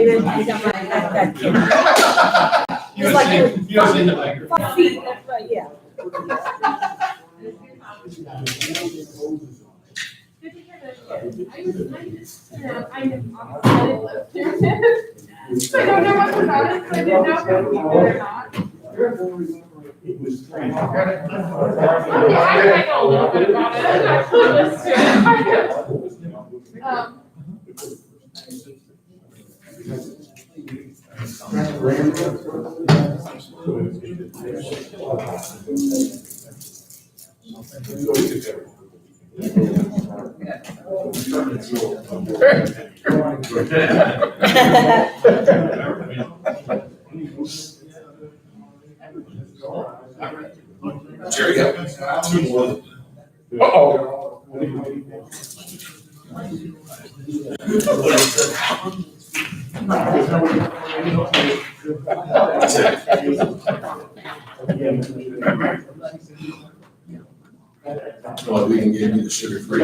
did. I got that kid. It's like 5 feet. That's right. Yeah. So I don't know much about it, so I didn't know if it would be good or not. Oh, yeah, I know a little bit about it. I'm not clueless to Jerry, Uh-oh. well, we can give you the sugar free.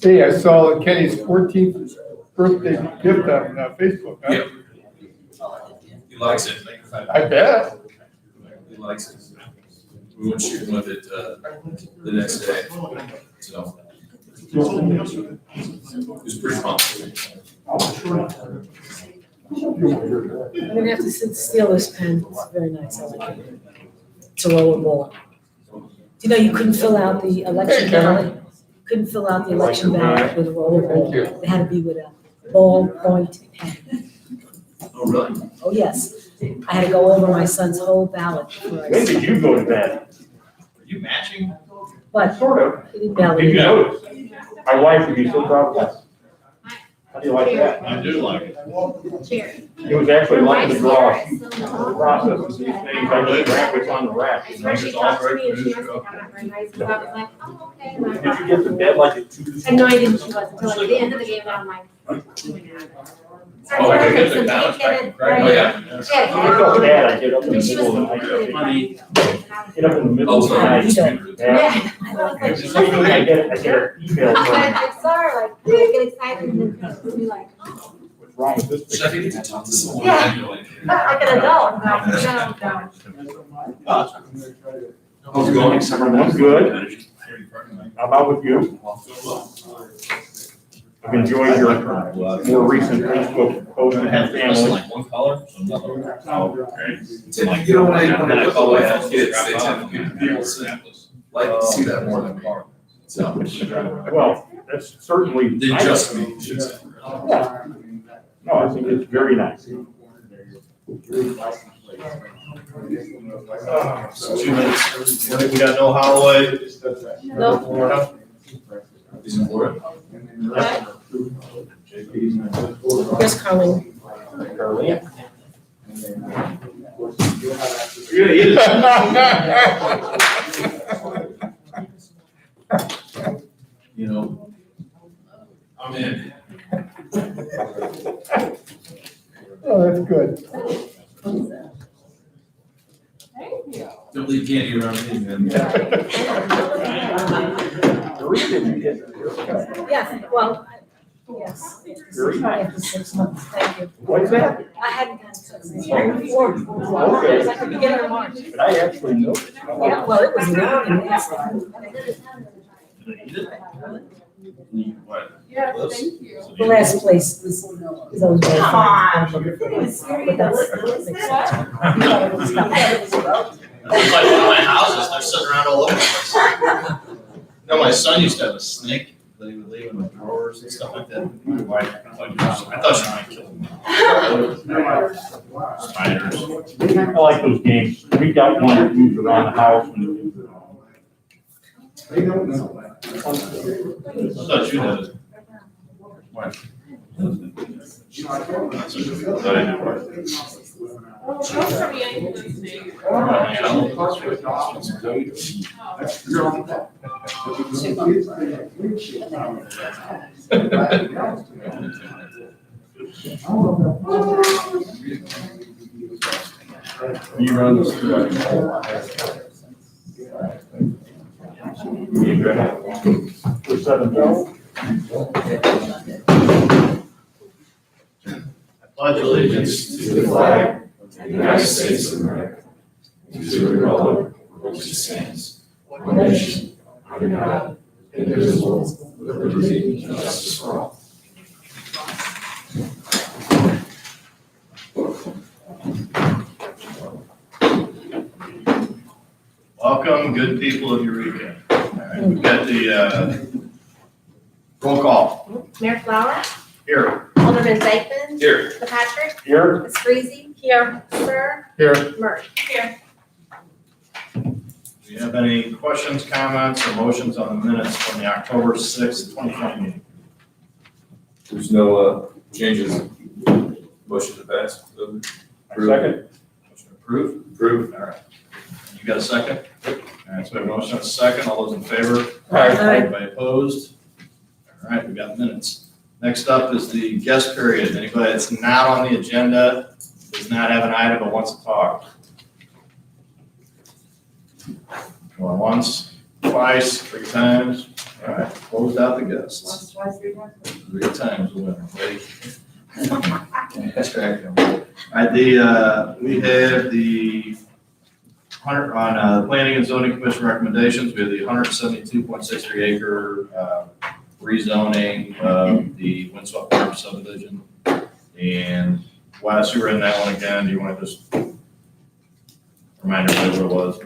Hey, I saw Kenny's 14th birthday gift on Facebook. Huh? Yep. He likes it. I bet. He likes it. We went shooting with it the next day. So it was pretty fun. I'm gonna have to steal this pen. It's very nice. I like it. It's a rollable. You know, you couldn't fill out the election ballot. Couldn't fill out the election ballot with a rollable. It had to be with a ballpoint pen. Oh, really? Oh, yes. I had to go over my son's whole ballot before I. When did you go to bed? Are you matching? But Sort of. he didn't mail Did you it. notice? My wife would be so proud of us. How do you like that? I do like it. Cherry. It was actually lucky to draw the process of these things. I just wrap what's on the rack. I swear she talked to me and she was like, I'm not very nice, but I was like, oh, okay. And I Did you get to bed like at 2? had no idea who she was until like the end of the game, and I'm like. Oh, I get the balance back. Right. Oh, yeah. I felt bad. I get up in the middle of the night. Get up in the middle of the night. Yeah. Yeah. So usually I get an email from, I saw her like, I get excited and then be like, oh, what's wrong with this Should I picture? get to talk to someone? Yeah. like an adult. I'm like, no. How's it going? I'm good. How about with you? I've enjoyed your more recent Facebook posts and family. Like one color, so another. You know, when I call my kids, they tend to people like to see that more than car. So Well, that's certainly. they just me, should say. No, I think it's very nice. 2 minutes. We got no Holloway. No. He's in Florida. Yes, Carlene. Carlene? You know, I'm in. Oh, that's good. Thank you. Don't leave candy around me, man. Yeah, well, yes. Very nice. After 6 months, thank you. What is that? I hadn't had 6 months. Before. It was like the beginning of March. But I actually noticed. Yeah, well, it was long and nasty. What? Yes, thank you. The last place was always very fun. But that's. It's like one of my houses, they're sitting around all over the place. You know, my son used to have a snake that he would leave in the drawers and stuff like that. My wife, I thought she might kill him. Spiders. I like those games. We got one that moves around the house. And I thought you had it. What? Well, most of the Yankees do. You run this through. For 7:12. I pledge allegiance to the flag of the United States of America, to the republic which stands, one nation, under God, indivisible, with liberty and justice for all. Welcome, good people of Eureka. All right, we've got the roll call Mayor Flower, here. Alderman Dykeman, Here. Patrick, Here. Ms. Freeze. Here. Sir, Here, Murray. Here. Do you have any questions, comments, or motions on the minutes from the October 6th, 2020 meeting? There's no changes. Motion to pass. Second. Motion approved? Approved. All right. You got a second? All right, so we have a motion and a second. All those in favor? Aye. Anybody opposed? All right, we got minutes. Next up is the guest period. Anybody that's not on the agenda does not have an item but wants to talk. Going once, twice, 3 times. All right, closed out the guests. Once, twice, 3 times. 3 times the winner. Ready? Distract them. All right, we have the 100, on Planning and Zoning Commission recommendations, we have the 172.63 acre rezoning of the Windswept Farm subdivision. And Wes, you were in that one again. Do you want to just remind everybody what it was?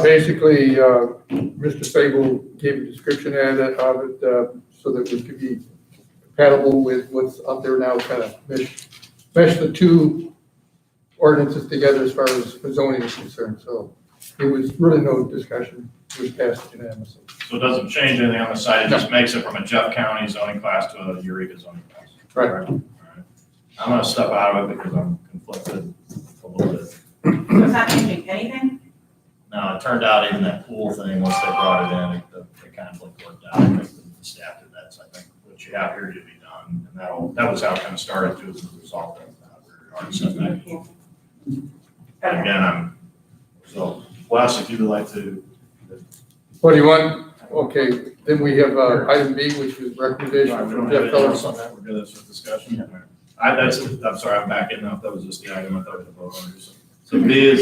basically, Mr. Fable gave a description of it, so that it could be compatible with what's out there now, kind of mesh the two ordinances together as far as zoning is concerned. So there was really no discussion. It was passed unanimously. So it doesn't change anything on the side. It just makes it from a Jeff County zoning class to a Eureka zoning class. Right. All right. I'm going to step out of it because I'm conflicted a little bit. So it's not changing anything? No, it turned out even that pool thing, once they brought it in, the conflict worked out. I think the staff did that, so I think what you have here to be done. And that was how it kind of started too, as a result of our setback. And again, so Wes, if you would like to. What do you want? Okay, then we have item B, which is recommendation We don't from have Jeff anything else Phillips. on that, we're good, that's just discussion. I'm sorry, I'm backing up, that was just the item I thought we had to vote on. So B is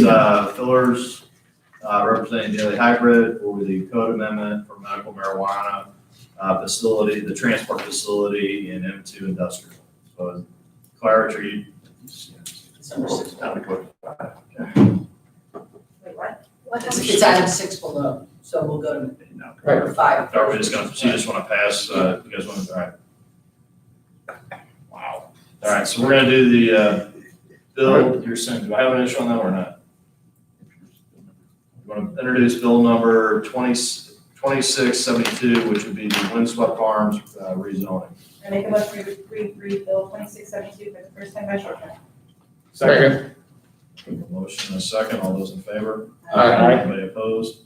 fillers representing daily hybrid for the code amendment for medical marijuana facility, the transport facility in M2 industrial. So clarity. Number 6. Wait, what? It's item 6 below, so we'll go to number 5. Are we just gonna, so you just wanna pass, you guys wanna, all right. Wow. All right, so we're gonna do the, bill, you're saying, do I have an issue on that or not? You wanna introduce bill number 2672, which would be the Windswept Farms rezoning. I make a motion to read Bill 2672 for the first time by short term. Second. Motion and a second, all those in favor? Aye. Anybody opposed?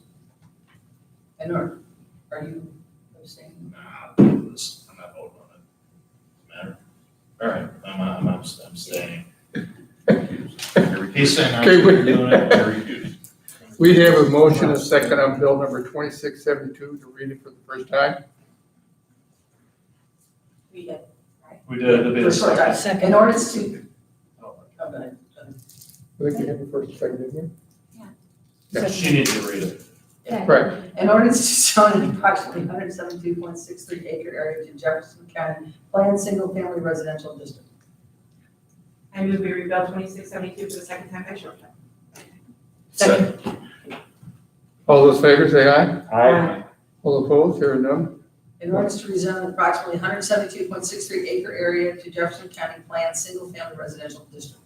And are you abstaining? Nah, I'm not voting on it. Matter? All right, I'm abstaining. He's saying, Okay, I'm doing it. We have a motion, a second on bill number 2672 to read it for the first time. We did. We did, it'll be the For short second. time. Second. In order to, Oh, oh, go ahead. I think we have a first and second, didn't She needs to read it. we? Right. In order to zone an approximately 172.63 acre area to Jefferson County planned single-family residential district. I move we read Bill 2672 for the second time by short term. Second. All those in favor say aye. Aye. All opposed, hearing none. In order to rezone approximately 172.63 acre area to Jefferson County planned single-family residential district.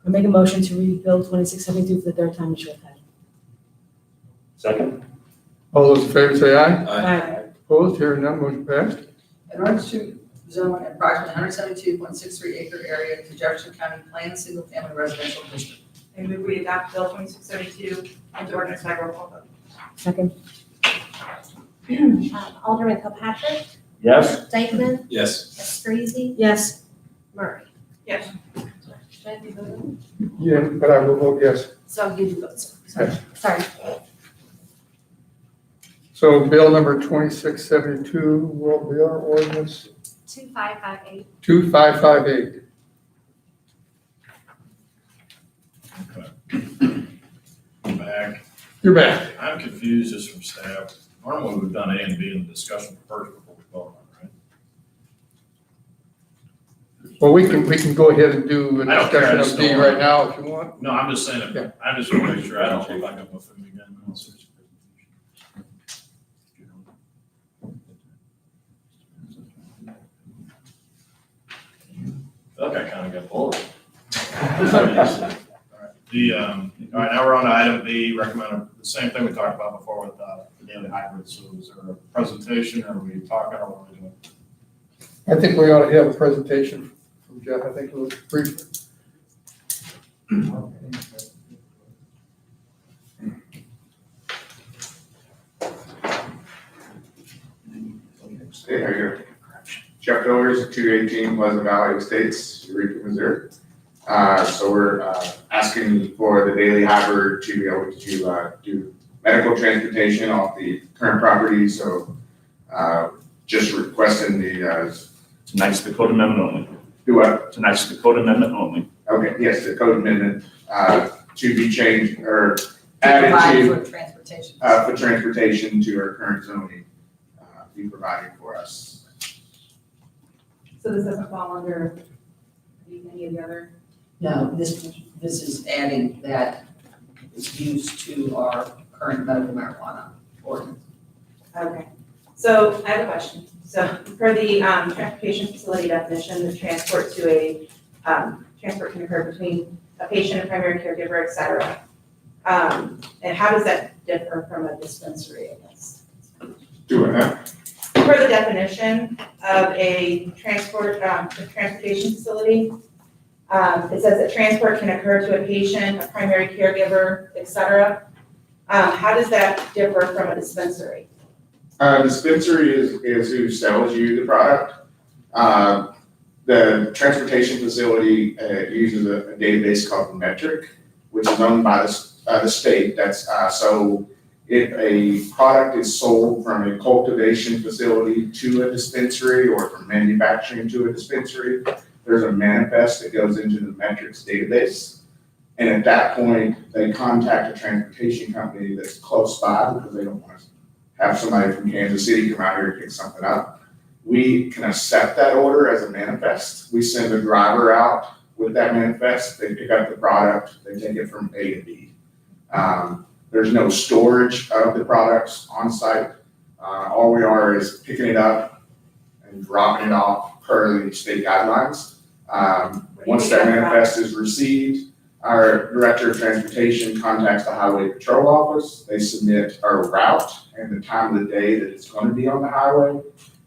I make a motion to read Bill 2672 for the third time in short time. Second. All those in favor say aye. Aye. Opposed, hearing none, motion passed. In order to zone approximately 172.63 acre area to Jefferson County planned single-family residential district. I move we adopt Bill 2672 into ordinance by roll call vote. Second. Alderman Kilpatrick, Yes. Dykeman, Yes. Ms. Freeze, Yes. Murray. Yes. Should I be voting? Yeah, but I will vote yes. So I'll give you votes. Sorry. So bill number 2672 will be our ordinance 2558. 2558. Back. You're back. I'm confused just from staff. Normally, we've done A and B in the discussion first before we vote on it, right? Well, we can go ahead and do a I don't care, I discussion just of D don't right want- now if you want. No, I'm just saying, Yeah. I just want to make sure I don't look like I'm with them again. I feel like I kind of got bored. All right, now we're on to item B, recommend the same thing we talked about before with the daily hybrid. So is there a presentation, or are we talking, or what are we doing? I think we ought to have a presentation from Jeff. I think it was brief. Hey, how are you? Jeff Dillers, 218 Pleasant Valley Estates, Eureka, Missouri. So we're asking for the daily hybrid to be able to do medical transportation off the current property. So just requesting the, Tonight's the code amendment only. do what? Tonight's the code amendment only. Okay, yes, the code amendment to be changed or Provide added to for transportation. for transportation to our current zoning be provided for us. So this doesn't fall under any of the other? No, this is adding that is used to our current medical marijuana ordinance. Okay. So I have a question. So for the transportation facility definition, the transport to a, transport can occur between a patient, a primary caregiver, et cetera. And how does that differ from a dispensary, I guess? Do it now. For the definition of a transportation facility, it says that transport can occur to a patient, a primary caregiver, et cetera. How does that differ from a dispensary? Dispensary is who sells you the product. The transportation facility uses a database called Metric, which is owned by the state. That's so if a product is sold from a cultivation facility to a dispensary or from manufacturing to a dispensary, there's a manifest that goes into the Metrics database. And at that point, they contact a transportation company that's close by because they don't want to have somebody from Kansas City come out here and pick something up. We can accept that order as a manifest. We send a driver out with that manifest. They pick up the product. They take it from A to B. There's no storage of the products on site. All we are is picking it up and dropping it off per the state guidelines. Once that manifest is received, our Director of Transportation contacts the Highway Patrol Office. They submit our route and the time of the day that it's going to be on the highway.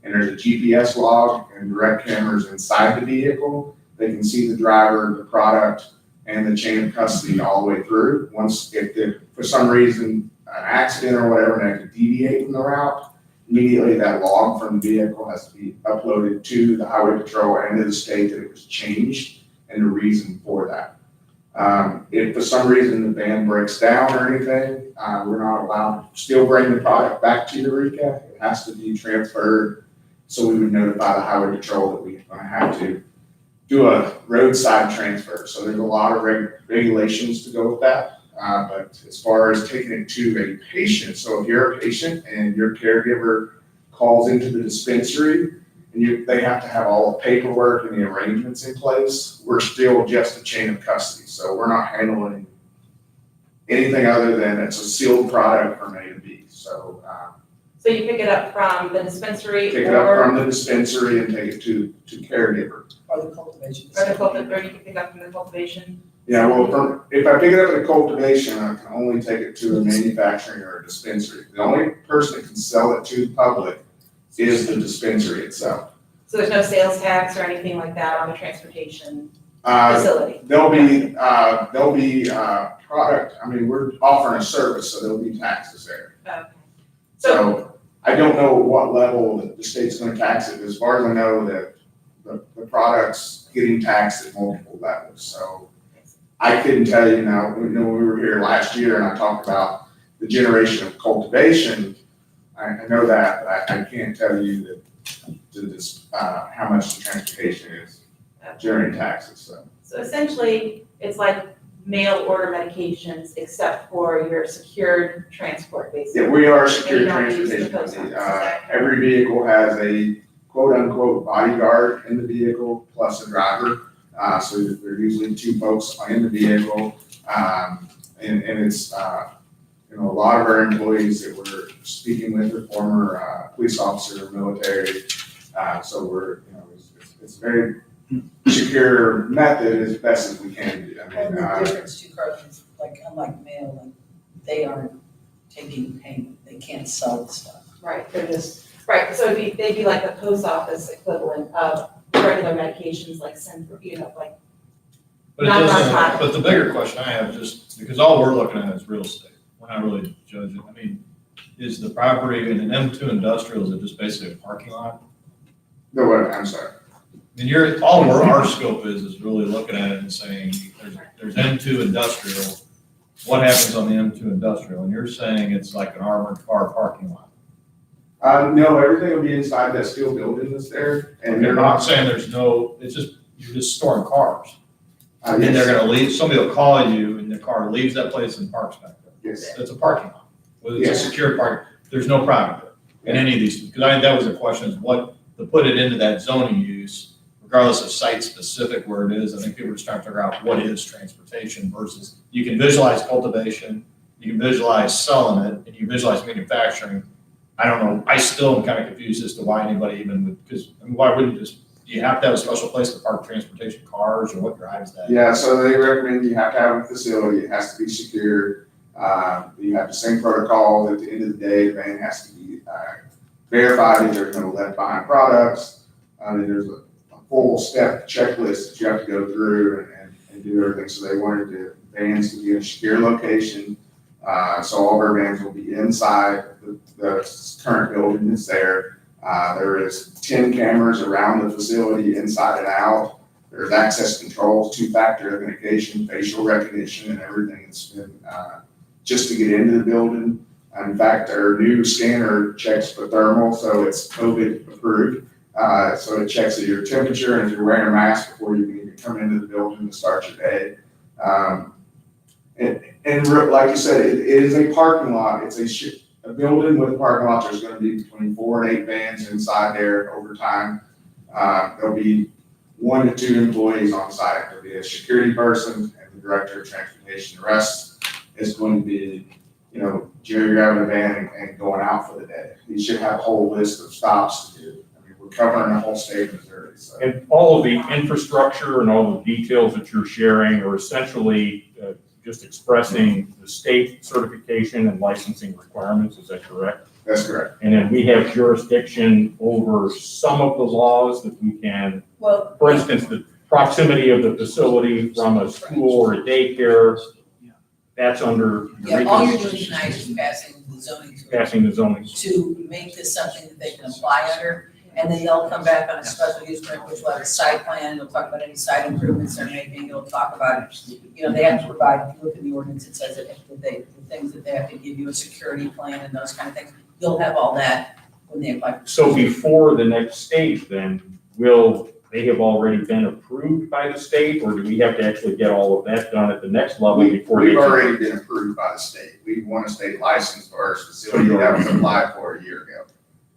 And there's a GPS log and direct cameras inside the vehicle. They can see the driver, the product, and the chain of custody all the way through. Once, if for some reason an accident or whatever, and they have to deviate from the route, immediately that log from the vehicle has to be uploaded to the Highway Patrol and to the state that it was changed and the reason for that. If for some reason the van breaks down or anything, we're not allowed to still bring the product back to Eureka. It has to be transferred. So we would notify the Highway Patrol that we're going to have to do a roadside transfer. So there's a lot of regulations to go with that. But as far as taking it to a patient, so if you're a patient and your caregiver calls into the dispensary and they have to have all the paperwork and the arrangements in place, we're still just a chain of custody. So we're not handling anything other than it's a sealed product from A to B. So So you pick it up from the dispensary take it up or from the dispensary and take it to caregiver. Or the cultivation. or you can pick it up from the cultivation? Yeah, well, if I pick it up at a cultivation, I can only take it to a manufacturing or a dispensary. The only person that can sell it to the public is the dispensary itself. So there's no sales tax or anything like that on the transportation Uh, facility? There'll be product, I mean, we're offering a service, so there'll be taxes there. Okay. So, So I don't know what level the state's gonna tax it. As far as I know, that the product's getting taxed at multiple levels. So I couldn't tell you now, when we were here last year and I talked about the generation of cultivation, I know that, but I can't tell you how much the transportation is during taxes, so. So essentially, it's like mail order medications except for your secured transport, basically. Yeah, we are a secure And you don't use the transportation post company. office, is that correct? Every vehicle has a quote-unquote bodyguard in the vehicle plus a driver. So there are usually two folks in the vehicle. And it's, a lot of our employees that we're speaking with are former police officer, military. So it's a very secure method as best as we can do. I And mean, the difference too, Carlos, is like, unlike mail, like, they aren't taking payment, they can't sell the stuff. Right, they're just, right, so they'd be like the post office equivalent of regular medications like like. But it Not doesn't, narcotic. but the bigger question I have, just because all we're looking at is real estate, we're not really judging, I mean, is the property in an M2 industrial, is it just basically a parking lot? No, what, I'm sorry. I mean, all our scope is really looking at it and saying, there's M2 industrial, what happens on the M2 industrial? And you're saying it's like an armored car parking lot. No, everything will be inside that steel building that's there, and You're they're not not. saying there's no, it's just, you're just storing cars. And then Yes. they're gonna leave, somebody will call you and the car leaves that place and parks back there. Yes. It's a parking lot. Whether it's a Yes. secure park, there's no private in any of these, because I think that was the question, is what, to put it into that zoning use, regardless of site specific where it is, I think people are just trying to figure out what is transportation versus, you can visualize cultivation, you can visualize selling it, and you visualize manufacturing. I don't know, I still am kind of confused as to why anybody even would, because, I mean, why wouldn't you just, do you have to have a special place to park transportation cars, or what drives that? Yeah, so they recommend you have to have a facility, it has to be secure. You have the same protocols, at the end of the day, the van has to be verified that there's no left behind products. There's a full step checklist that you have to go through and do everything, so they wanted the vans to be in a secure location. So all of our vans will be inside the current building that's there. There is 10 cameras around the facility, inside and out. There's access controls, two-factor authentication, facial recognition, and everything that's been, just to get into the building. In fact, our new scanner checks for thermal, so it's COVID approved. So it checks your temperature and if you're wearing a mask before you can even come into the building to start your day. And like you said, it is a parking lot. It's a building with a parking lot. There's going to be between 4 and 8 vans inside there over time. There'll be 1 to 2 employees on site. There'll be a security person and the director of transportation. The rest is going to be, Jerry grabbing a van and going out for the day. He should have a whole list of stops to do. I mean, we're covering the whole state of Missouri, so. And all of the infrastructure and all the details that you're sharing are essentially just expressing the state certification and licensing requirements, is that correct? That's correct. And then we have jurisdiction over some of the laws that we can, Well, for instance, the proximity of the facility from a school or a daycare, that's under yeah, all you're doing tonight is passing the zoning passing the zoning. to make this something that they can apply under. And then they'll come back on a special use permit, which will have a site plan, they'll talk about any site improvements they're making, they'll talk about, they have to provide, if you look in the ordinance, it says that the things that they have to give you, a security plan and those kind of things. You'll have all that when they apply. So before the next stage, then, will they have already been approved by the state, or do we have to actually get all of that done at the next level before they? We've already been approved by the state. We won a state license for our facility that was applied for a year ago.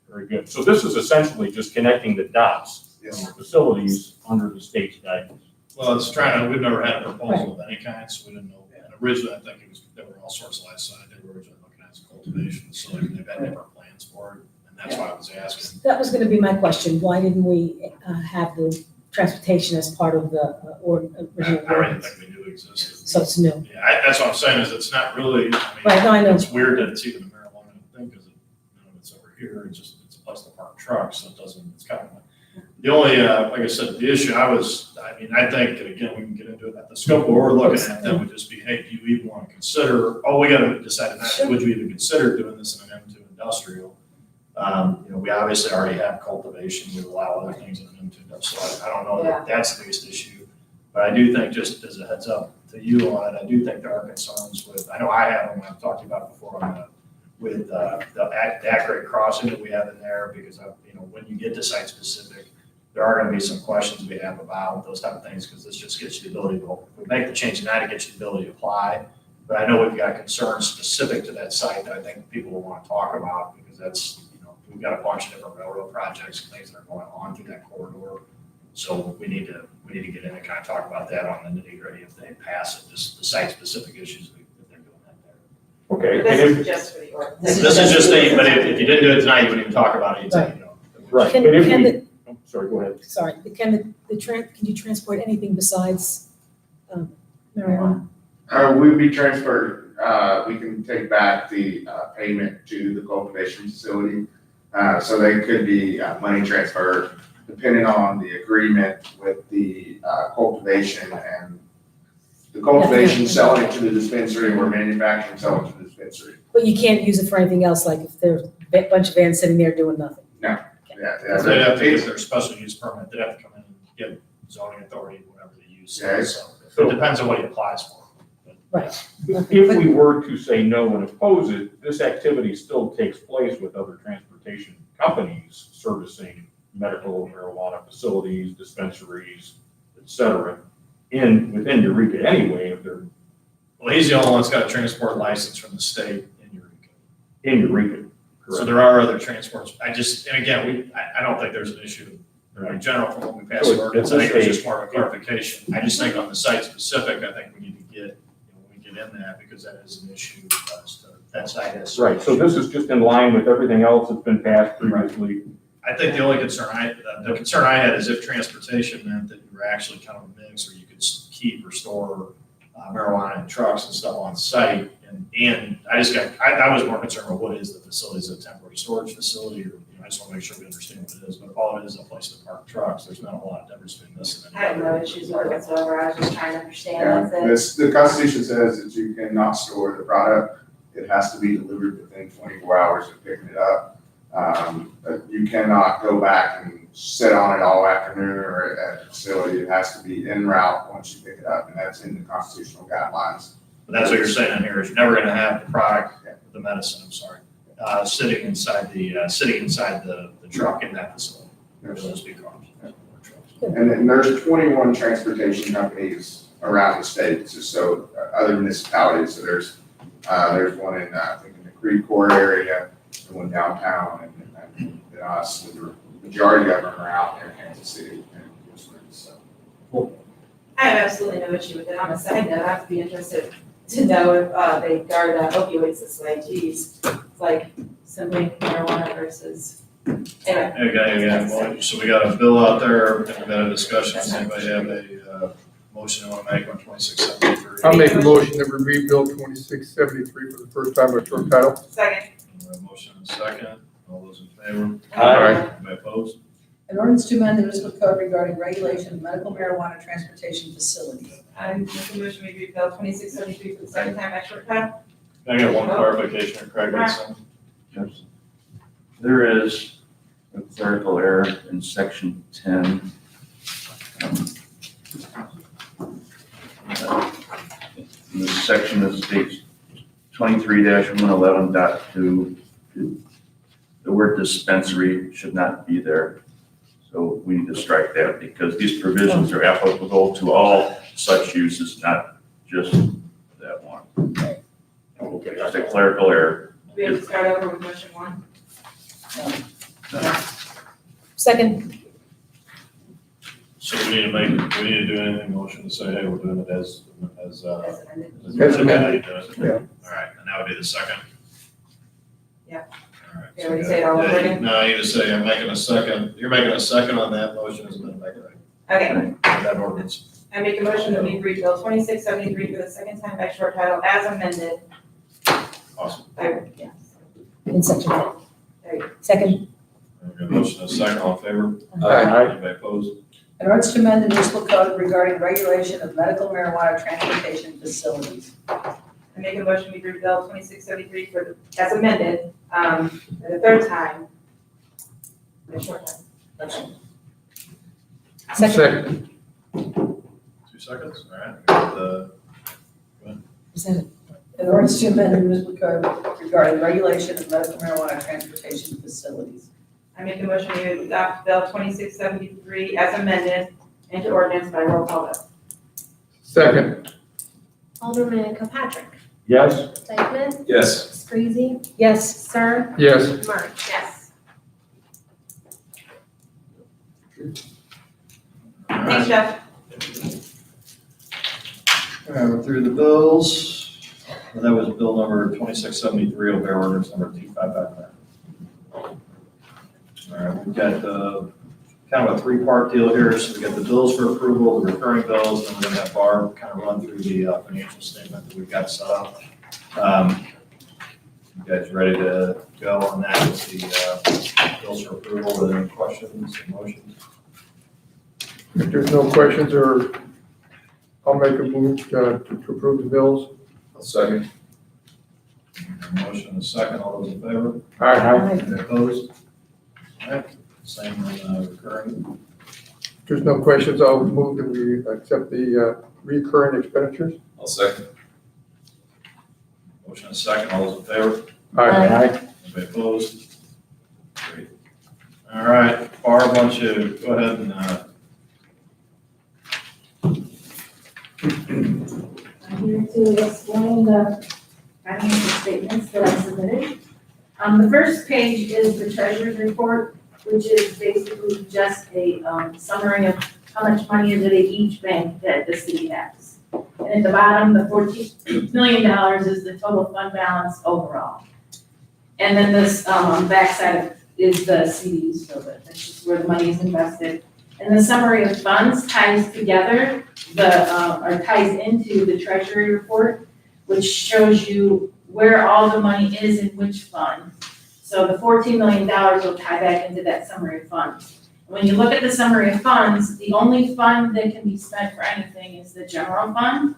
Very good. So this is essentially just connecting the dots Yes, of the facilities under the state's guidance. Well, it's we've never had a proposal of any kind, so we didn't know. And originally, I think there were all sorts of lights side, they were originally looking at as a cultivation facility, they've had different plans for it, and that's why I was asking. That was gonna be my question. Why didn't we have the transportation as part of the original I don't even ordinance? think we knew it existed. So it's new. Yeah, that's what I'm saying, is it's not really, Right, no, I know. it's weird that it's even a marijuana thing, because it's over here, it's a place to park trucks, so it doesn't, it's kind of, the only, like I said, the issue I think, and again, we can get into it, that the scope of what we're looking at, that would just be, hey, do you even want to consider, we gotta decide tonight, Sure. would you even consider doing this in an M2 industrial? We obviously already have cultivation, we allow other things in an M2 industrial, so I don't know that that's the biggest issue. But I do think, just as a heads up to you on it, I do think there are concerns with, I know I have them, I've talked about before on the with the accurate crossing that we have in there, because when you get to site specific, there are gonna be some questions we have about those type of things, because this just gets you the ability to, if we make the change tonight, it gets you the ability to apply. But I know we've got concerns specific to that site that I think people will wanna talk about, because that's, we've got a bunch of different railroad projects and things that are going on through that corridor. So we need to get in and kind of talk about that on the nitty gritty if they pass it, just the site specific issues if they're doing that there. Okay, But and this if, is just for the ordinance. This is just but if you didn't do it tonight, you wouldn't even talk about it, you'd say, right, Can- but if can we, I'm sorry, go ahead. Sorry, can you transport anything besides marijuana? We'd be transferred, we can take back the payment to the cultivation facility. So they could be money transferred depending on the agreement with the cultivation and the cultivation selling it to the dispensary or manufacturing selling to the dispensary. But you can't use it for anything else, like if there's a bunch of vans sitting there doing nothing? Yeah, They'd have to get their special use permit, they'd have to come in and get zoning authority, whatever they use. Yeah. So it depends on what he applies for. Right. If we were to say no and oppose it, this activity still takes place with other transportation companies servicing medical marijuana facilities, dispensaries, et cetera, within Eureka anyway, if they're Well, he's the only one that's got a transport license from the state in Eureka. in Eureka. So there are other transports, and again, I don't think there's an issue in general from what we passed So ordinance, it's I think it was a- just more of a clarification. I just think on the site specific, I think we need to get, when we get in that, because that is an issue, that site is. Right, so this is just in line with everything else that's been passed previously. I think the only concern the concern I had is if transportation meant that you were actually kind of a mix, or you could keep or store marijuana in trucks and stuff on site. And I was more concerned about what is the facility, is it a temporary storage facility, or, I just want to make sure we understand what it is. But if all it is a place to park trucks, there's not a lot of difference between this and I have no issues with it whatsoever, I was just trying to understand, Yeah, that's it. the Constitution says that you cannot store the product. It has to be delivered within 24 hours of picking it up. But you cannot go back and sit on it all afternoon or at the facility. It has to be en route once you pick it up, and that's in the constitutional guidelines. But that's what you're saying in here, is you're never gonna have the product, the medicine, I'm sorry, sitting inside the truck in that facility. Those big cars. And then there's 21 transportation companies around the state, so other municipalities. So there's one in, I think in the Creve Coeur area, the one downtown, and us, the majority of them are out there in Kansas City and Houston, so. I have absolutely no issue with it, on a side note, I'd be interested to know if they guard opioids this way, geez. It's like simply marijuana versus, anyway. Okay, well, so we got a bill out there, and we got a discussion, does anybody have a motion they want to make on 2673? I'll make a motion that we read Bill 2673 for the first time by short title. Second. We have a motion and a second, all those in favor? Aye. Anybody opposed? An ordinance to amend the municipal code regarding regulation of medical marijuana transportation facilities. I make a motion, we read Bill 2673 for the second time by short title. Can I get one clarification, Craig, had something? Yes. There is a clerical error in section 10. In this section that states 23-111.2, the word dispensary should not be there. So we need to strike that because these provisions are applicable to all such uses, not just that one. Okay. It's a clerical error. We have to start over with motion one. Second, So we need to do anything, motion to say, hey, we're doing it as. As amended. As amended. Yeah. All right, and that would be the second? Yeah. All right. Yeah, we say it all over again? No, you just say, I'm making a second, you're making a second on that motion as amended, Okay, that ordinance. I make a motion that we read Bill 2673 for the second time by short title as amended. Awesome. Yeah. in section four. There you go. Second, We got a motion and a second, all in favor? Aye. Anybody opposed? An ordinance to amend the municipal code regarding regulation of medical marijuana transportation facilities. I make a motion, we read Bill 2673 as amended, for the third time. The short time. second, 2 seconds, all right. We got the- is that it? An ordinance to amend the municipal code regarding regulation of medical marijuana transportation facilities. I make a motion to adopt Bill 2673 as amended into ordinance by roll call vote. Second. Alderman Kirkpatrick. Yes. Dykeman. Yes. Squeezy. Yes. Sir. Yes. Murray. Yes. Thanks, Jeff. All right, we're through the bills. And that was bill number 2673, will bear ordinance number 2559. All right, we've got kind of a three-part deal here. So we got the bills for approval, the recurring bills, and we're gonna have Barb kind of run through the financial statement that we've got set up. You guys ready to go on that with the bills for approval? Are there any questions or motions? If there's no questions, or I'll make a move to approve the bills. I'll second. Motion and a second, all those in favor? Aye. Any opposed? All right, same on recurring. If there's no questions, I'll move that we accept the recurring expenditures. I'll second. Motion and a second, all those in favor? Aye. Anybody opposed? Great. All right, Barb, why don't you go ahead and, I'm here to explain the financial statements that I submitted. The first page is the treasurer's report, which is basically just a summary of how much money is at each bank that the city has. And at the bottom, the $14 million is the total fund balance overall. And then this, on the backside is the CDs, so that's just where the money is invested. And the summary of funds ties together or ties into the treasury report, which shows you where all the money is in which fund. So the $14 million will tie back into that summary of funds. When you look at the summary of funds, the only fund that can be spent for anything is the general fund.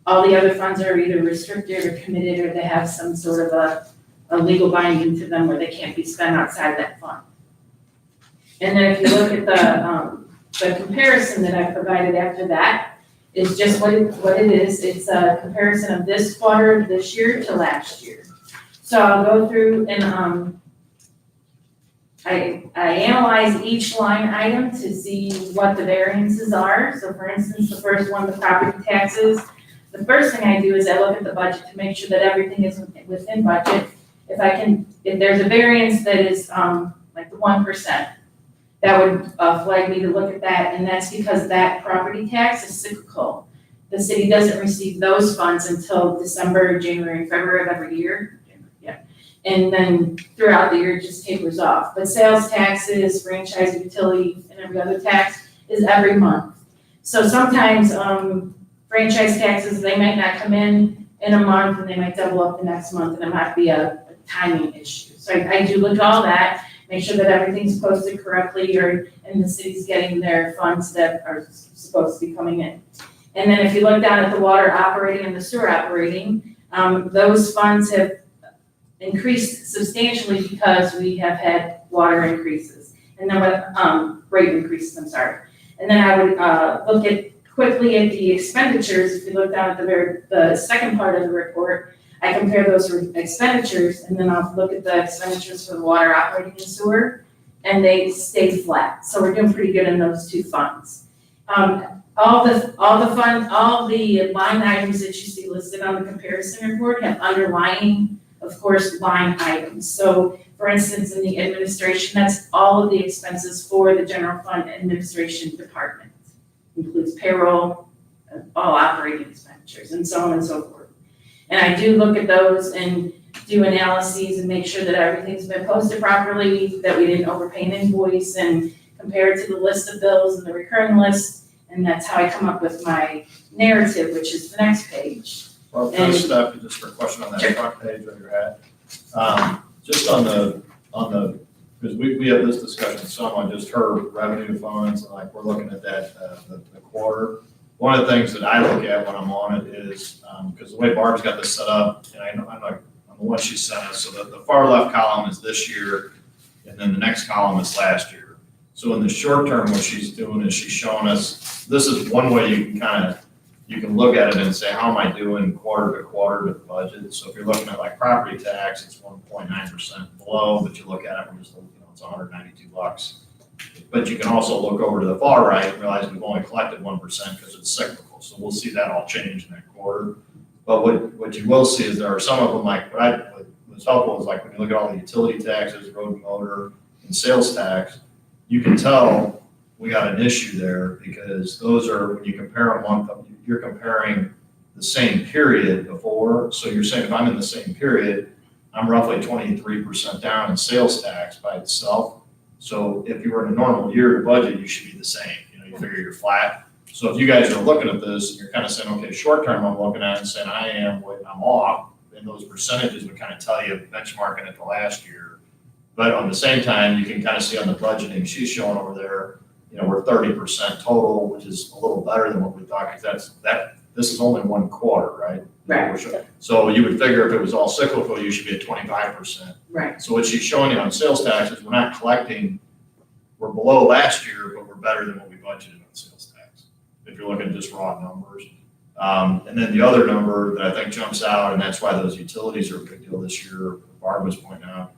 All the other funds are either restricted or committed, or they have some sort of a legal binding to them where they can't be spent outside that fund. And then if you look at the comparison that I provided after that, is just what it is. It's a comparison of this quarter, this year to last year. So I'll go through and I analyze each line item to see what the variances are. So for instance, the first one, the property taxes. The first thing I do is I look at the budget to make sure that everything is within budget. If there's a variance that is like the 1%, that would flag me to look at that, and that's because that property tax is cyclical. The city doesn't receive those funds until December, January, February of every year. Yeah. And then throughout the year, it just tapers off. But sales taxes, franchise, utility, and every other tax is every month. So sometimes franchise taxes, they might not come in a month, and they might double up the next month, and it might be a timing issue. So I do look at all that, make sure that everything's posted correctly, and the city's getting their funds that are supposed to be coming in. And then if you look down at the water operating and the sewer operating, those funds have increased substantially because we have had water increases, and then rate increases, I'm sorry. And then I would look quickly at the expenditures. If you look down at the second part of the report, I compare those expenditures, and then I'll look at the expenditures for the water operating and sewer, and they stay flat. So we're doing pretty good in those two funds. All the line items that you see listed on the comparison report have underlying, of course, line items. So for instance, in the administration, that's all of the expenses for the general fund administration department. Includes payroll, all operating expenditures, and so on and so forth. And I do look at those and do analyses and make sure that everything's been posted properly, that we didn't overpay an invoice, and compare it to the list of bills and the recurring list. And that's how I come up with my narrative, which is the next page. Well, can I stop you just for a question on that front page where you're at? Just on the, because we have this discussion, someone just heard revenue funds, and like we're looking at that, the quarter. One of the things that I look at when I'm on it is, because the way Barb's got this set up, and I'm the one she sent us, so the far left column is this year, and then the next column is last year. So in the short term, what she's doing is she's showing us, this is one way you can you can look at it and say, how am I doing quarter to quarter to budget? So if you're looking at like property tax, it's 1.9% below, but you look at it, we're just, it's $192. But you can also look over to the far right and realize we've only collected 1% because it's cyclical. So we'll see that all change in that quarter. But what you will see is there are some of them, like what was helpful is like when you look at all the utility taxes, road and motor, and sales tax, you can tell we got an issue there because those are, when you compare them you're comparing the same period before. So you're saying if I'm in the same period, I'm roughly 23% down in sales tax by itself. So if you were in a normal year to budget, you should be the same. You figure you're flat. So if you guys are looking at this and you're kind of saying, okay, short term, I'm looking at it and saying I'm off, and those percentages would kind of tell you benchmarking it to last year. But on the same time, you can kind of see on the budgeting she's showing over there, we're 30% total, which is a little better than what we thought, because this is only one quarter, right? Right. So you would figure if it was all cyclical, you should be at 25%. Right. So what she's showing you on sales taxes, we're not collecting, we're below last year, but we're better than what we budgeted on sales tax, if you're looking at just raw numbers. And then the other number that I think jumps out, and that's why those utilities are a big deal this year, Barb was pointing out,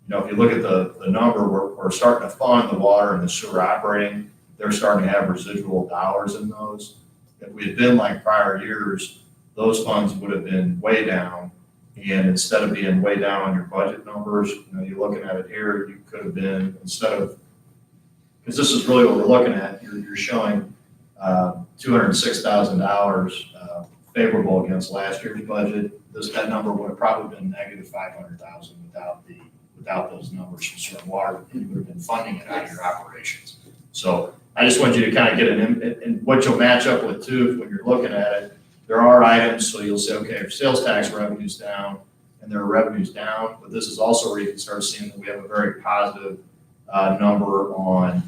if you look at the number, we're starting to fund the water and the sewer operating, they're starting to have residual dollars in those. If we had been like prior years, those funds would have been way down. And instead of being way down on your budget numbers, you're looking at it here, you could have been, instead of, because this is really what we're looking at, you're showing $206,000 favorable against last year's budget. That number would have probably been negative $500,000 without those numbers from certain water, you would have been funding it out of your operations. So I just want you to kind of get and what you'll match up with too, when you're looking at it, there are items, so you'll say, okay, if sales tax revenue's down, and there are revenues down, but this is also where you can start seeing that we have a very positive number on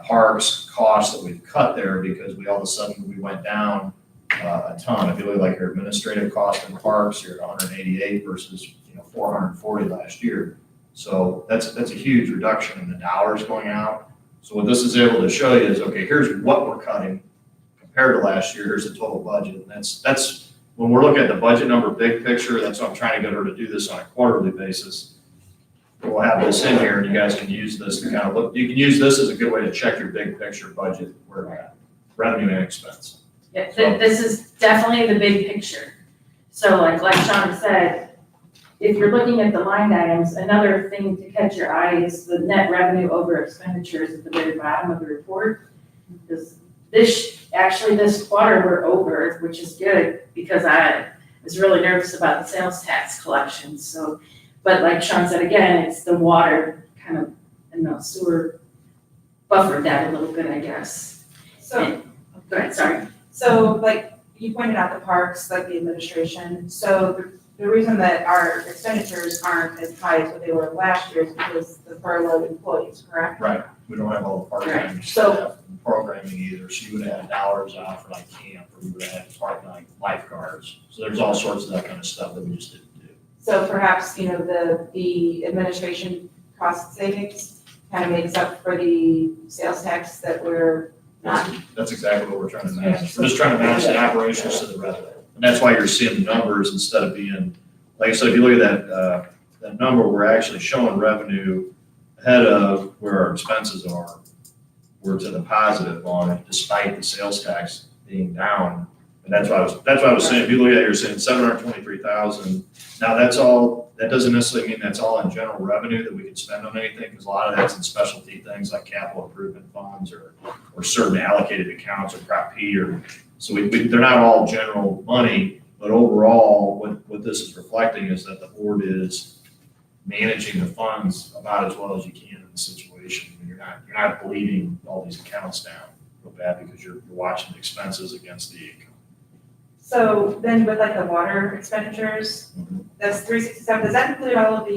parks costs that we've cut there, because all of a sudden we went down a ton. If you look like your administrative cost in parks, you're at 188 versus 440 last year. So that's a huge reduction in the dollars going out. So what this is able to show you is, okay, here's what we're cutting compared to last year. Here's the total budget. And that's when we're looking at the budget number big picture, that's why I'm trying to get her to do this on a quarterly basis. We'll have this in here and you guys can use this to kind of look. You can use this as a good way to check your big picture budget where we're at, revenue and expense. Yeah, this is definitely the big picture. So like Sean said, if you're looking at the line items, another thing to catch your eye is the net revenue over expenditures at the very bottom of the report. This quarter we're over, which is good, because I was really nervous about the sales tax collections. So, but like Sean said, again, it's the water kind of, and the sewer buffered that a little bit, I guess. So, Go ahead, sorry. So like you pointed out the parks, like the administration. So the reason that our expenditures aren't as high as what they were last year is because the furloughed employees, correct? Right. We don't have all the part-time Right. So- staff and programming either. So you would have had dollars out for like camp, or you would have had part-time lifeguards. So there's all sorts of that kind of stuff that we just didn't do. So perhaps, the administration cost savings kind of makes up for the sales tax that we're not. That's exactly what we're trying to manage. We're just trying to manage the operations to the revenue. And that's why you're seeing the numbers instead of being, like I said, if you look at that number, we're actually showing revenue ahead of where our expenses are. We're to the positive on it, despite the sales tax being down. And that's why I was saying, if you look at it, you're saying 723,000. Now that doesn't necessarily mean that's all in general revenue that we can spend on anything, because a lot of that's in specialty things like capital improvement funds or certain allocated accounts or Prop P so they're not all general money, but overall, what this is reflecting is that the board is managing the funds about as well as you can in the situation. You're not bleeding all these accounts down real bad because you're watching the expenses against the income. So then with like the water expenditures, that's 367, does that include all of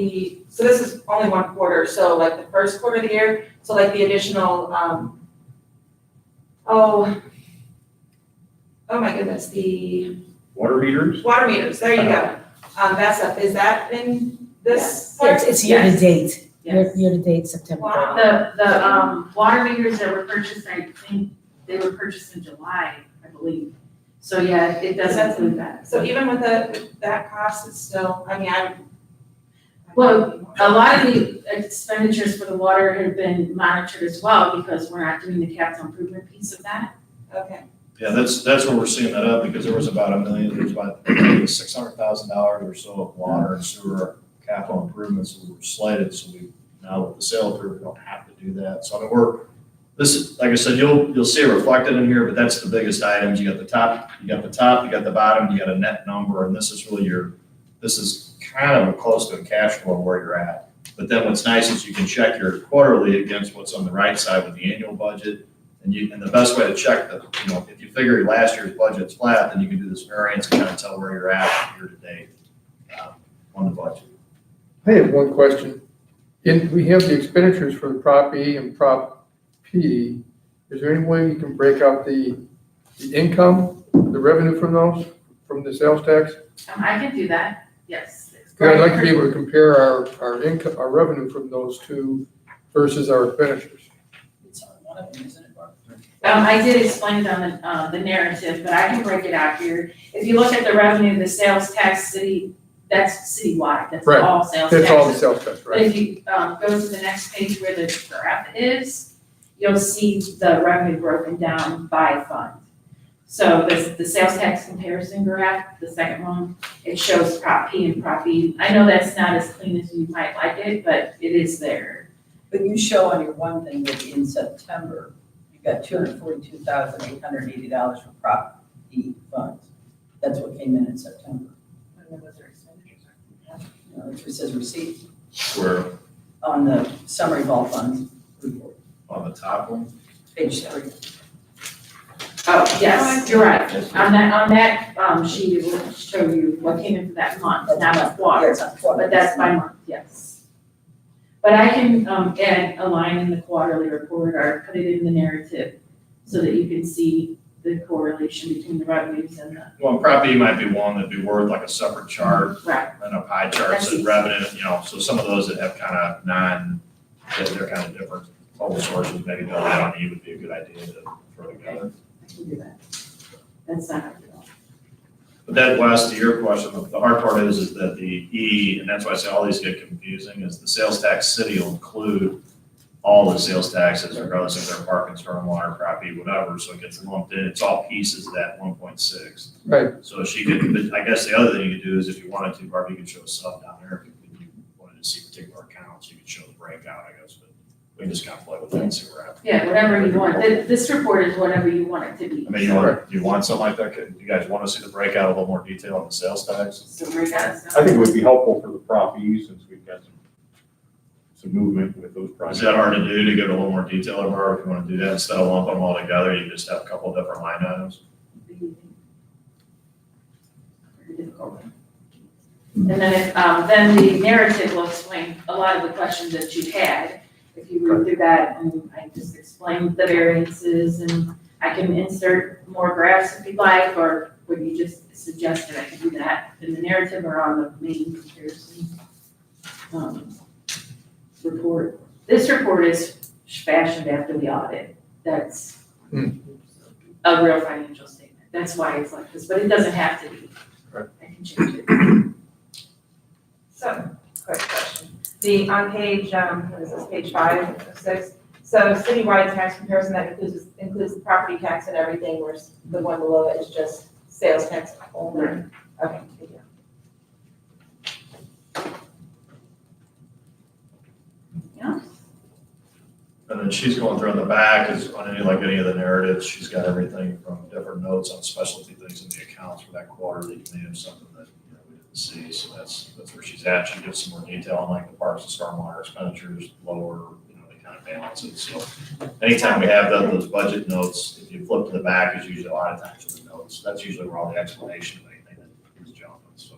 so this is only one quarter, so like the first quarter of the year, so like the additional, oh my goodness, the Water meters? water meters, there you go. Is that in this part? It's year to date, Yes. year to date, September. Wow. The water meters that were purchased, I think they were purchased in July, I believe. So yeah, it does include that. So even with that cost, it's still, I mean, Well, a lot of the expenditures for the water have been monitored as well because we're not doing the capital improvement piece of that. okay. Yeah, that's where we're seeing that up, because there was about $600,000 or so of water and sewer capital improvements that were slated, so now with the sale approval, we don't have to do that. So I mean, this is, like I said, you'll see it reflected in here, but that's the biggest items. You got the top, you got the bottom, you got a net number, and this is really this is kind of close to a cash flow where you're at. But then what's nice is you can check your quarterly against what's on the right side with the annual budget. And the best way to check that, if you figure last year's budget's flat, then you can do this variance and kind of tell where you're at year to date on the budget. I have one question. We have the expenditures for the Prop E and Prop P. Is there any way you can break out the income, the revenue from those, from the sales tax? I can do that, yes. I'd like to be able to compare our income, our revenue from those two versus our expenditures. It's on one of them, isn't it, Barb? I did explain it on the narrative, but I can break it out here. If you look at the revenue, the sales tax that's citywide, that's Right. all sales tax. That's all the sales tax, But right? if you go to the next page where the graph is, you'll see the revenue broken down by fund. So the sales tax comparison graph, the second one, it shows Prop P and Prop E. I know that's not as clean as you might like it, but it is there. But you show on your one thing that in September, you got $242,880 for Prop E funds. That's what came in September. It says receipt Where on the summary of all funds report, on the top one, page 3. Oh, yes, you're right. On that sheet, it will show you what came in for that month, not the quarter. It's on quarter. But that's by month, yes. But I can add a line in the quarterly report or put it in the narrative so that you can see the correlation between the revenues and the. well, Prop E might be one that'd be worth like a separate chart Right. and a pie chart, so That's revenue, so some of those that have kind of they're kind of different total sources, maybe build that on E would be a good idea to throw together. I can do that. That's not hard at all. But that, Wes, to your question, the hard part is that the E, and that's why I say all these get confusing, is the sales tax city will include all the sales taxes, regardless if they're parking, stormwater, property, whatever, so it gets lumped in, it's all pieces of that 1.6. Right. So she could, but I guess the other thing you could do is if you wanted to, Barbie, you could show a sub down there, if you wanted to see particular accounts, you could show the breakout, I guess, but we can just kind of play with that and see where we're at. Yeah, whatever you want. This report is whatever you want it to be. I mean, you want something like that? Do you guys want to see the breakout, a little more detail on the sales tax? So breakout is not- I think it would be helpful for the Prop E since we've got some movement with those Is projects. that hard to do, to get a little more detail of her, if you want to do that, instead of lumping them all together, you just have a couple of different line items? Very difficult. And then the narrative will explain a lot of the questions that you had. If you read through that, and I just explained the variances, and I can insert more graphs if you'd like, or what you just suggested, I can do that in the narrative or on the main comparison report. This report is fashioned after the audit. That's a real financial statement. That's why it's like this, but it doesn't have to be. Right. I can change it. So, quick question. On page, what is this, page 5 or 6? So citywide tax comparison, that includes the property tax and everything, whereas the one below it is just sales tax only. Okay, thank you. Yeah. And then she's going through in the back, is on any of the narratives, she's got everything from different notes on specialty things in the accounts for that quarter that you may have something that, we didn't see, so that's where she's at. She gives some more detail on like the parks and stormwater expenditures, lower, they kind of balance it, so anytime we have those budget notes, if you flip to the back, is usually a lot of times in the notes, that's usually where all the explanation of anything that is jumping, so.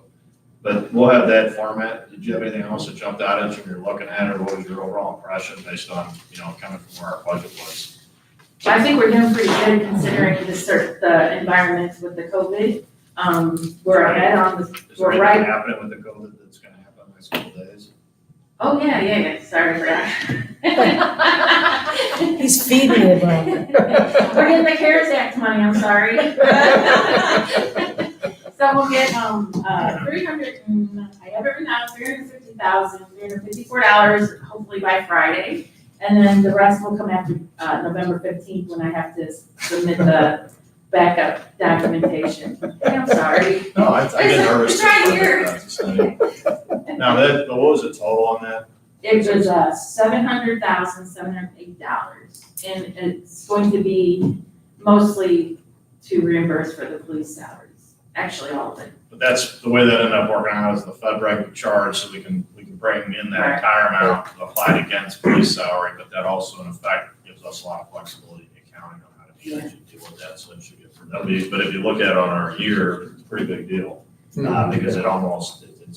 But we'll have that format. Did you have anything else that jumped out at you when you're looking at it, or what was your overall impression based on, coming from where our budget was? I think we're doing pretty good considering the environment with the COVID. We're ahead on the, Is there we're anything right. happening with the COVID that's gonna happen in the next couple of days? Oh, yeah, sorry for that. He's feeding you, Bob. We're getting the CARES Act money, I'm sorry. So we'll get, 300 and, I have it written down, $354, hopefully by Friday. And then the rest will come after, November 15th, when I have to submit the backup documentation. I'm sorry. No, I get nervous. It's right here. Now, that, what was the total on that? It was, $700,708. And it's going to be mostly to reimburse for the police salaries, actually all of it. But that's the way that ended up working out, is the Fed reg charge, so we can bring in that entire amount applied against police salary, but that also in effect gives us a lot of flexibility in accounting on how to deal with that, so it should get for W's. But if you look at it on our year, it's a pretty big deal, because it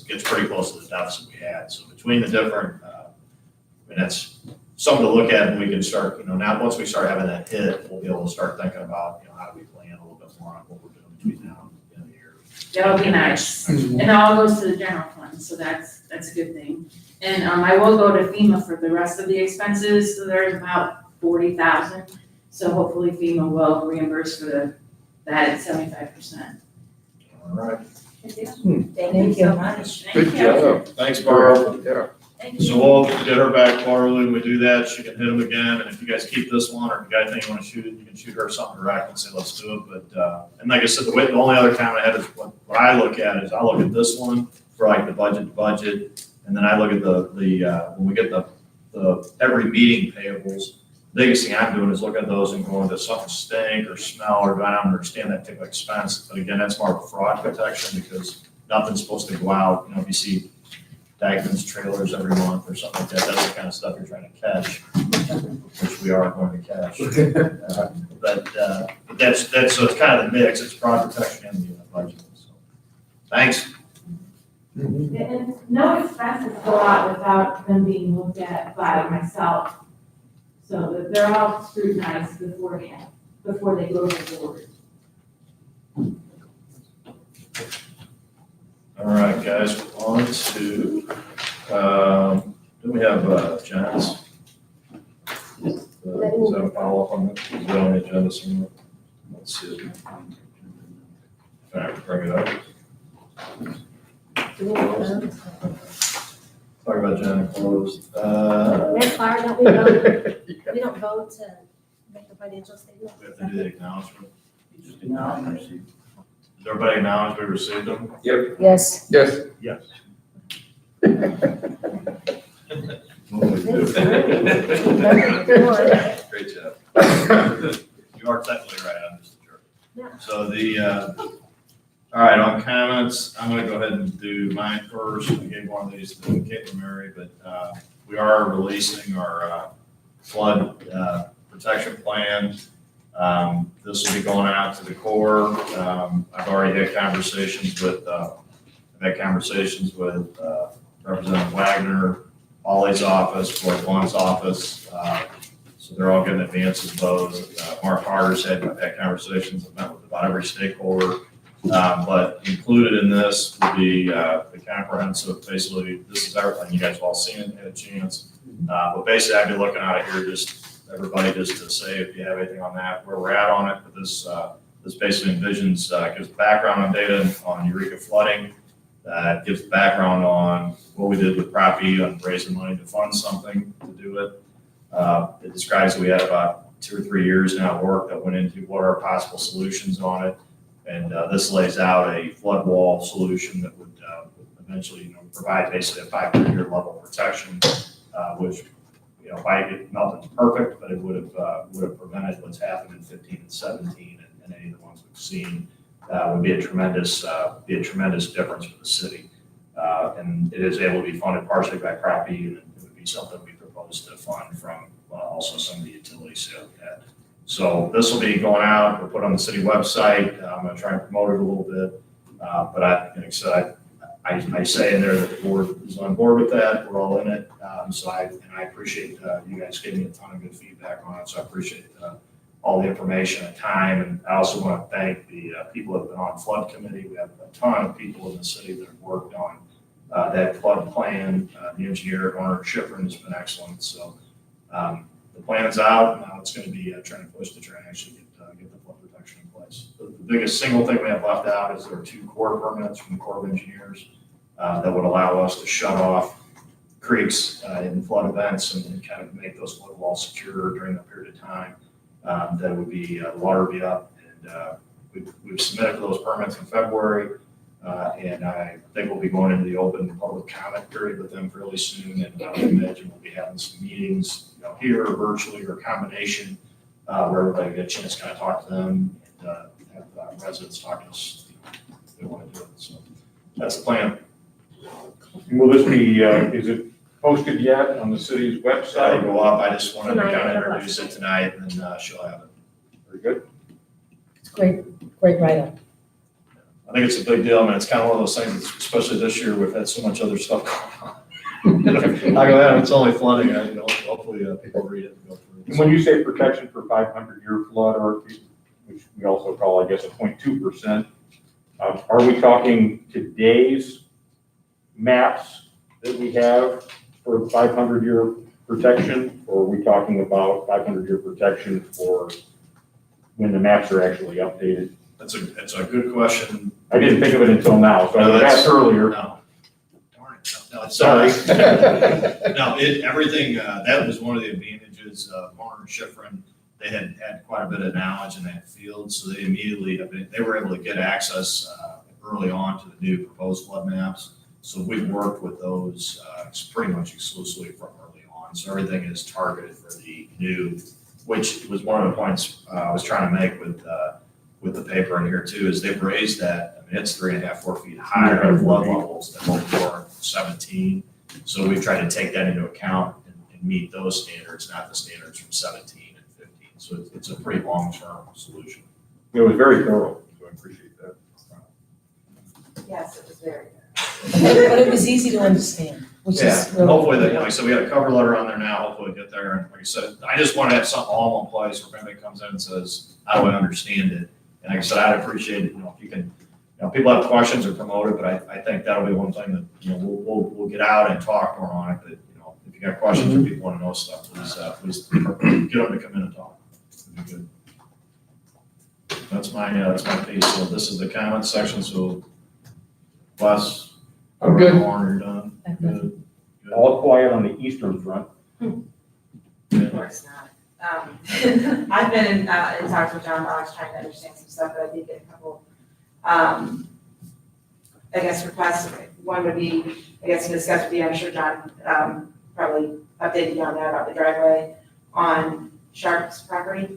gets pretty close to the deficit we had. So between the different, that's something to look at, and we can start, now once we start having that hit, we'll be able to start thinking about, how do we plan a little bit more on what we're doing between now and the end of the year. That'll be nice. And it all goes to the general fund, so that's a good thing. And, I will go to FEMA for the rest of the expenses, so there's about 40,000. So hopefully FEMA will reimburse for that at 75%. All right. Thank you. Much. Good job. Thanks, Barb. Yeah. So we'll get her back quarterly. When we do that, she can hit them again. And if you guys keep this one, or if you guys think you want to shoot it, you can shoot her something direct and say, let's do it. But, and like I said, the only other comment I had is what I look at is I look at this one for like the budget. And then I look at when we get the every meeting payables, the biggest thing I'm doing is look at those and going, does something stink or smell, or do I don't understand that type of expense? But again, that's more of a fraud protection, because nothing's supposed to go out. If you see Dykeman's trailers every month or something like that, that's the kind of stuff you're trying to catch, which we are going to catch. But that's, so it's kind of the mix, it's fraud protection and the budget. So, thanks. And no expenses go out without them being looked at by myself. So they're all scrutinized beforehand, before they go to the board. All right, guys, on to, do we have, John's? Is that a follow-up on that? Is that on the agenda somewhere? Let's see. If I have to bring it up. Talk about John closed. Mayor Clark, don't we vote, we don't vote to make the financial statement? We have to do the acknowledgement. Did everybody acknowledge we received them? Yes. Yes. Yes. Great job. You are technically right, I'm just a jerk. Yeah. So all right, on comments, I'm gonna go ahead and do mine first. I gave one of these to Caitlin Mary, but we are releasing our flood protection plan. This will be going out to the Corps. I've already had conversations with Representative Wagner, Ollie's office, Floyd Blunt's office. So they're all getting advances of those. Mark Harder's had conversations. I've met with about every stakeholder. But included in this will be the comprehensive, basically, this is everything. You guys have all seen it, had a chance. But basically, I'd be looking at it here, everybody just to say if you have anything on that, where we're at on it. But this basically envisions, gives background on data on Eureka flooding. Gives background on what we did with Proppy on raising money to fund something to do it. It describes that we had about 2 or 3 years now of work that went into what are possible solutions on it. And this lays out a flood wall solution that would eventually, provide basically a 5-year level of protection, which, nothing's perfect, but it would have prevented what's happened in 15 and 17 and any of the ones we've seen. Would be a tremendous difference for the city. And it is able to be funded partially by Proppy, and it would be something we propose to fund from also some of the utility sales we had. So this will be going out, we'll put on the city website. I'm gonna try and promote it a little bit. But like I said, I say in there that the board is on board with that. We're all in it. So I appreciate you guys giving me a ton of good feedback on it. So I appreciate all the information and time. And I also want to thank the people that have been on flood committee. We have a ton of people in the city that have worked on that flood plan, the engineer, Owner Schifrin, has been excellent, so, the plan's out, now it's gonna be trying to push to try and actually get the flood protection in place. The biggest single thing we have left out is there are 2 core permits from the Corps of Engineers that would allow us to shut off creeks in flood events and kind of make those flood walls secure during that period of time. That would be, the water would be up, and we've submitted those permits in February. And I think we'll be going into the open public comment period with them fairly soon, and I would imagine we'll be having some meetings, here or virtually or a combination, where everybody get a chance to kind of talk to them and have residents talk to us if they want to do it. So that's the plan. Will this be, is it posted yet on the city's That'll website? go up. I just wanted to Tonight, kind of I have introduce it tonight, and then she'll have it. Very good. It's great write-up. I think it's a big deal. I mean, it's kind of one of those things, especially this year, we've had so much other stuff going on. I go, it's only flooding, hopefully people read it and go through it. And when you say protection for 500-year flood, or which we also call, I guess, a 0.2%, are we talking today's maps that we have for 500-year protection, or are we talking about 500-year protection for when the maps are actually updated? That's a good question. I didn't think of it until now, so I was asked earlier. No. Darn it. No, it's Sorry. No, everything, that was one of the advantages of Owner Schifrin. They had quite a bit of knowledge in that field, so they immediately, they were able to get access early on to the new proposed flood maps. So we've worked with those pretty much exclusively from early on. So everything is targeted for the new, which was one of the points I was trying to make with the paper in here too, is they've raised that. I mean, it's 3.5, 4 feet higher at flood levels than before 17. So we've tried to take that into account and meet those standards, not the standards from 17 and 15. So it's a pretty long-term solution. It was very thorough, so I appreciate that. Yes, it was very good. But it was easy to understand, which Yeah, is really. hopefully that, like, so we got a cover letter on there now, hopefully we get there, and like I said, I just want to have something all in one place where if anybody comes in and says, how do I understand it? And like I said, I'd appreciate it, if you can, people have questions or promote it, but I think that'll be one thing that, we'll get out and talk more on it, but, if you got questions or people want to know stuff, please get them to come in and talk. It'd be good. That's my piece, so this is the comment section, so Wes. I'm good. Warren, you're done. Good. All quiet on the eastern front. Of course not. I've been in talks with John Box trying to understand some stuff, but I did get a couple, I guess, requests. One would be, I guess, to discuss with you, I'm sure John probably updated you on that about the driveway on Sharp's property.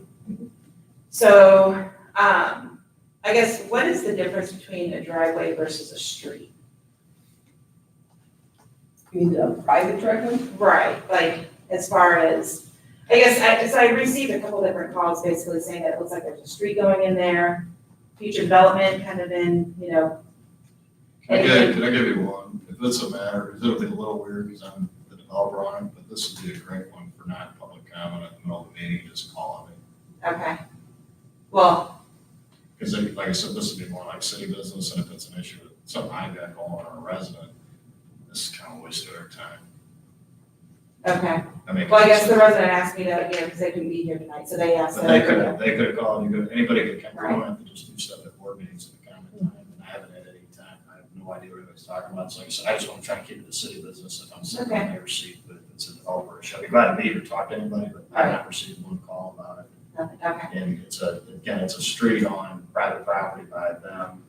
So, I guess, what is the difference between a driveway versus a street? You mean a private driveway? Right, like, as far as, I guess, I received a couple different calls basically saying that it looks like there's a street going in there, future development kind of in, Can I give you one? If it's a matter, it'll be a little weird because I'm the developer on it, but this would be a great one for non-public comment in the middle of the meeting, just call on me. Okay. Well, Because like I said, this would be more like city business, and if it's an issue with something I got going on or a resident, this is kind of a waste of their time. okay. I mean. Well, I guess the resident asked me to, because they couldn't be here tonight, so they asked. But they could have called, anybody could come, we don't have to just do stuff at board meetings at the comment time, and I haven't had any time, I have no idea what anybody's talking about, so like I said, I just want to try to keep it to city business if I'm sitting in their seat, but if it's a developer issue, I'd be glad to meet or talk to anybody, but I've not received one call about it. Okay, And it's a street on private property by them,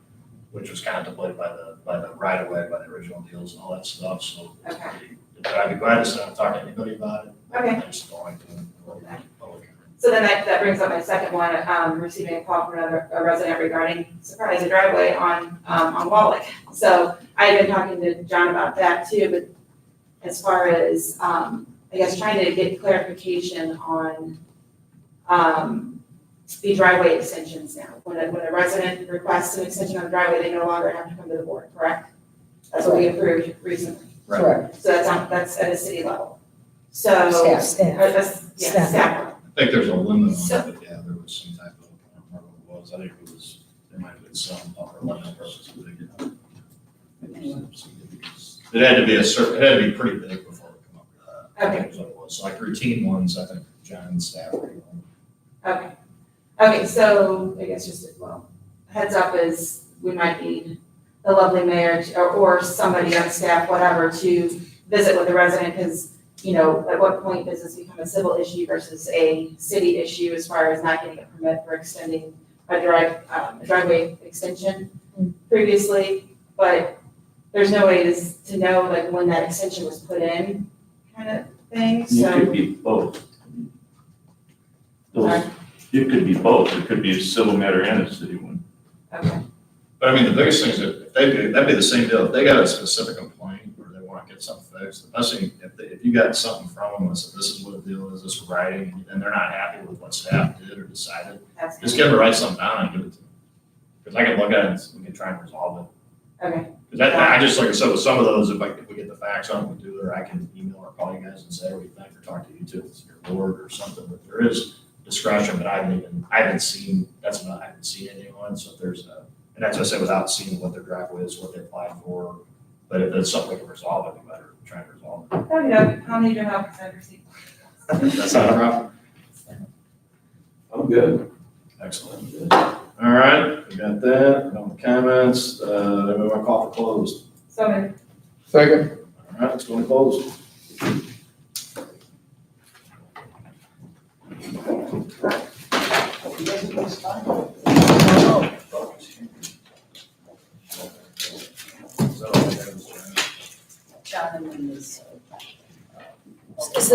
which was contemplated by the right of way, by the original deals and all that stuff, so. okay, But I'd be glad to sit down and talk to anybody about it. okay. I just don't like to. Public. So then that brings up my second one, receiving a call from a resident regarding, surprise, a driveway on Wallach. So I had been talking to John about that too, but as far as, I guess, trying to get clarification on the driveway extensions now. When a resident requests an extension on the driveway, they no longer have to come to the board, correct? That's what we approved recently. Correct. So that's at a city level. So. Staff. Yeah, staff level. I think there's a limit on So- it, but yeah, there was some type of, I don't remember what it was, I think it was, there might have been some upper limit versus what they get. It had to be it had to be pretty big before it come up with that. Okay. That was what it was. So like routine ones, I think John's staff. Okay. Okay, so I guess just, well, heads up is we might need the lovely mayor or somebody on staff, whatever, to visit with the resident, because, you know, at what point does this become a civil issue versus a city issue as far as not getting a permit for extending a driveway extension previously, but there's no way to know like when that extension was put in, kind of thing, It so. could be both. Sorry. It could be both. It could be a civil matter and a city one. Okay, But I mean, the biggest thing is if they do, that'd be the same deal. If they got a specific complaint or they want to get something fixed, the best thing, if you got something from them and said, this is what the deal is, this is writing, and they're not happy with what staff did or decided, that's, just get them to write something down and give it to them. Because I can look at it and we can try and resolve it. okay, Because I just, like I said, with some of those, if we get the facts on it, we do it, or I can email or call you guys and say, what do you think, or talk to you too, it's your board or something, but there is discretion, but I haven't seen anything on, so if there's and that's what I said, without seeing what their driveway is, what they applied for, but if it's something we can resolve it, we better try and resolve it. oh, yeah, I'll need your help, because I've received. That's not a problem. I'm good. Excellent. All right, we got that, on the comments, then we want to call for closed. So moved. Second. All right, let's go to closed. John, and then this, Is